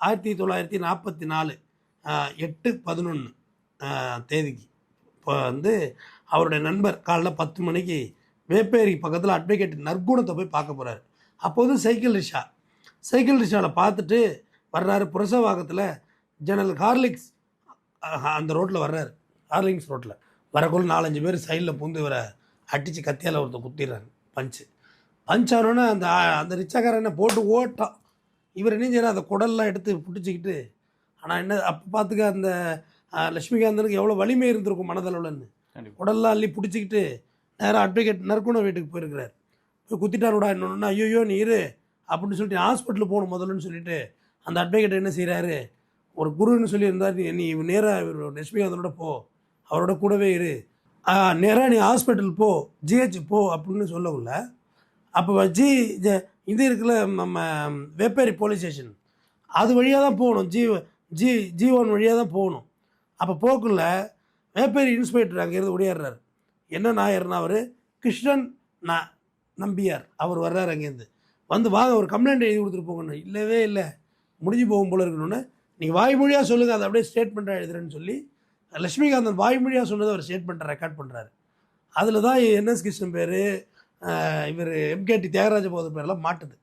1944 8/11 தேதிக்கு இப்போ வந்து அவருடைய நண்பர் காலைல 10 மணிக்கு வேப்பேரி பக்கத்தில் அட்வொகேட் நற்குணத்தை போய் பார்க்க போகிறாரு. அப்போது சைக்கிள் ரிக்ஷாவில் பார்த்துட்டு வர்றாரு. புரசவாக்கத்தில் ஜெனரல் ஹார்லிக்ஸ் அந்த ரோட்டில் வர்றாரு. ஹார்லிக்ஸ் ரோட்டில் வரக்குள்ள 4-5 பேர் சைடில் பூந்து இவரை அடித்து கத்தியால் ஒருத்தர் குத்திடுறாங்க. பஞ்ச் ஆனோன்னே அந்த ரிச்சாக்காரனை போட்டு ஓட்டான். இவர் என்ன செய்யறாரு, அந்த குடல்லாம் எடுத்து பிடிச்சிக்கிட்டு. ஆனால் என்ன அப்போ பார்த்துக்க அந்த லட்சுமிகாந்தனுக்கு எவ்வளோ வலிமை இருந்திருக்கும் மனதளவுலன்னு. குடல்லாம் அள்ளி பிடிச்சிக்கிட்டு நேராக அட்வொகேட் நற்குண வீட்டுக்கு போயிருக்கிறார். போய் குத்திட்டாருடா இன்னொன்று. ஐயோ நீ இரு அப்படின்னு சொல்லிட்டு ஹாஸ்பிட்டலுக்கு போகணும் முதல்லன்னு சொல்லிட்டு அந்த அட்வொகேட் என்ன செய்கிறாரு, ஒரு குருன்னு சொல்லியிருந்தார், நீ நேராக லட்சுமிகாந்தனோட போ, அவரோட கூடவே இரு, நேராக நீ ஹாஸ்பிட்டல் போ, ஜிஹெச் போ அப்படின்னு சொல்லக்குள்ள அப்போ இது இருக்குல்ல நம்ம வேப்பேரி போலீஸ் ஸ்டேஷன், அது வழியாக தான் போகணும். G1 வழியாக தான் போகணும். அப்போ போக்குள்ள வேப்பேரி இன்ஸ்பெக்டர் அங்கேருந்து ஓடியாடுறாரு. என்ன நாயர்னா அவர் கிருஷ்ணன் நம்பியார் அவர் வர்றாரு. அங்கேருந்து வந்து வாங்க ஒரு கம்ப்ளைண்ட் எழுதி கொடுத்துட்டு போங்கன்னு. இல்லவே இல்லை, முடிஞ்சு போகும் போல இருக்கணும்னு, நீங்கள் வாய்மொழியாக சொல்லுங்கள், அதை அப்படியே ஸ்டேட்மெண்ட்டாக எழுதுறேன்னு சொல்லி லட்சுமிகாந்தன் வாய்மொழியாக சொன்னதை அவர் ஸ்டேட்மெண்ட்டை ரெக்கார்ட் பண்ணுறாரு. அதில் தான் NS கிருஷ்ணன் பேர், இவர் MKT தியாகராஜ போதர் பேரெல்லாம் மாட்டுது.